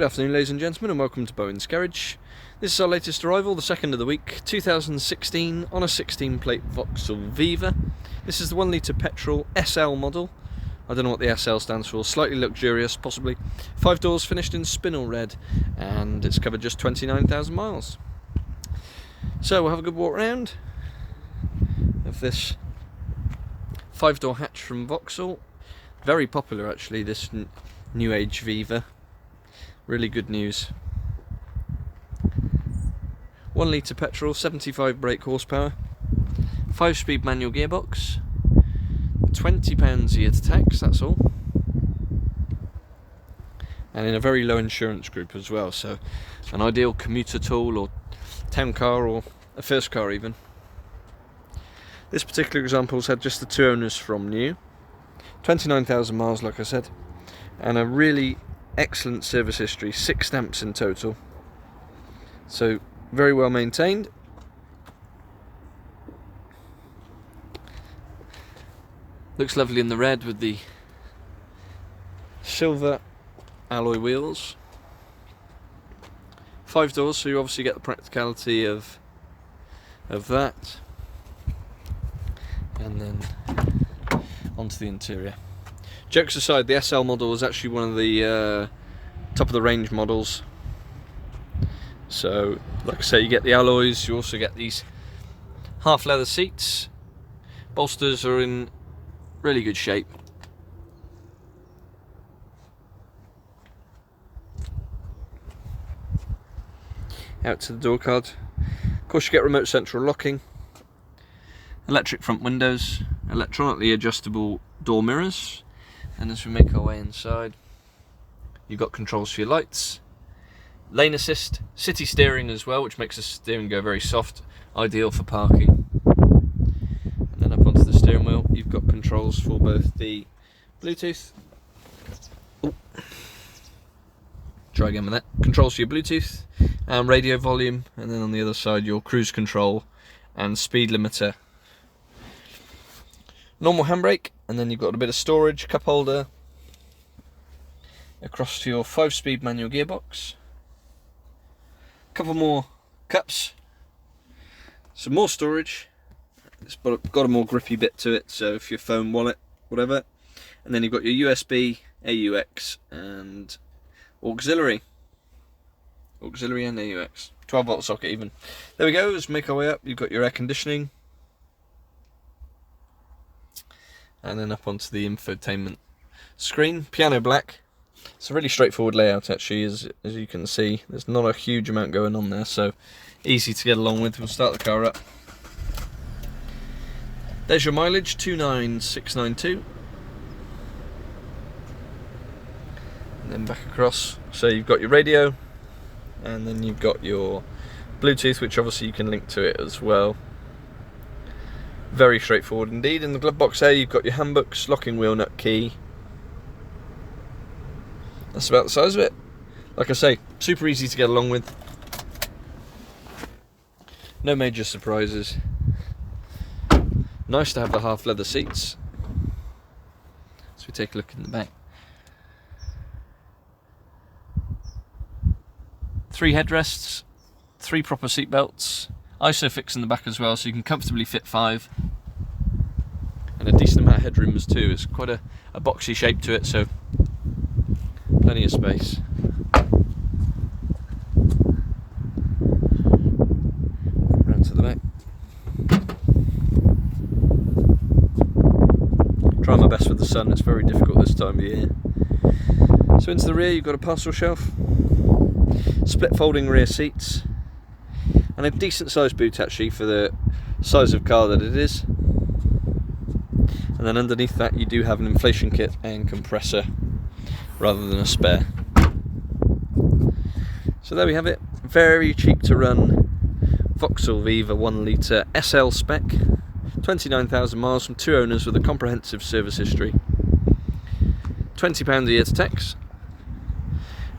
Good afternoon, ladies and gentlemen, and welcome to Bowen's Garage. This is our latest arrival, the second of the week, 2016, on a 16-plate Vauxhall Viva. This is the 1 litre petrol SL model. I don't know what the SL stands for, slightly luxurious, possibly. 5 doors, finished in Spinel red, and it's covered just 29,000 miles. So we'll have a good walk around of this 5-door hatch from Vauxhall. Very popular actually, this new age Viva. Really good news. 1 litre petrol, 75 brake horsepower, 5-speed manual gearbox, £20 a year to tax, that's all. And in a very low insurance group as well, so an ideal commuter tool or town car or a first car even. This particular example's had just the 2 owners from new, 29,000 miles like I said, and a really excellent service history, 6 stamps in total, so very well maintained. Looks lovely in the red with the silver alloy wheels. 5 doors, so you obviously get the practicality of that. And then onto the interior. Jokes aside, the SL model is actually one of the top of the range models. So, like I say, you get the alloys, you also get these half leather seats. Bolsters are in really good shape. Out to the door card. Of course, you get remote central locking, electric front windows, electronically adjustable door mirrors. And as we make our way inside, you've got controls for your lights, lane assist, city steering as well, which makes the steering go very soft, ideal for parking. And then up onto the steering wheel, you've got controls for both the Bluetooth, try again with that, controls for your Bluetooth and radio volume, and then on the other side your cruise control and speed limiter. Normal handbrake, and then you've got a bit of storage, cup holder, across to your 5-speed manual gearbox, a couple more cups, some more storage, it's got a more grippy bit to it, so if your phone, wallet, whatever, and then you've got your USB, AUX and auxiliary and AUX, 12 volt socket even. There we go, let's make our way up. You've got your air conditioning, and then up onto the infotainment screen. Piano black. It's a really straightforward layout actually, as you can see. There's not a huge amount going on there, so easy to get along with. We'll start the car up. There's your mileage, 29692. And then back across. So you've got your radio, and then you've got your Bluetooth, which obviously you can link to it as well. Very straightforward indeed. In the glove box there you've got your handbooks, locking wheel nut key. That's about the size of it. Like I say, super easy to get along with. No major surprises. Nice to have the half leather seats. So we take a look in the back. 3 headrests, 3 proper seat belts. Isofix in the back as well, so you can comfortably fit 5. And a decent amount of headroom as too. It's quite a boxy shape to it, so plenty of space. Round to the back. Try my best with the sun, it's very difficult this time of year. So into the rear you've got a parcel shelf, split folding rear seats, and a decent sized boot actually for the size of car that it is. And then underneath that you do have an inflation kit and compressor rather than a spare. So there we have it, very cheap to run Vauxhall Viva 1 litre SL Spec, 29,000 miles from 2 owners with a comprehensive service history, £20 a year to tax,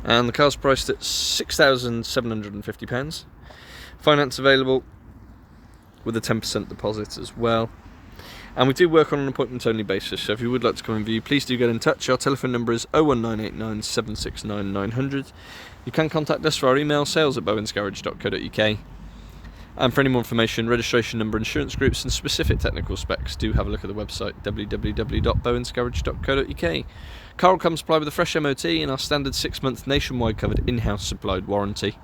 and the car's priced at £6,750. Finance available with a 10% deposit as well. And we do work on an appointment only basis, so if you would like to come and view, please do get in touch. Our telephone number is 01989 769 900. You can contact us for our email, sales@bowensgarage.co.uk. And for any more information, registration number, insurance groups and specific technical specs, do have a look at the website www.bowensgarage.co.uk. Car will come supplied with a fresh MOT and our standard 6-month nationwide covered in-house supplied warranty.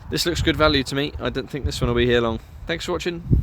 This looks good value to me. I don't think this one will be here long. Thanks for watching.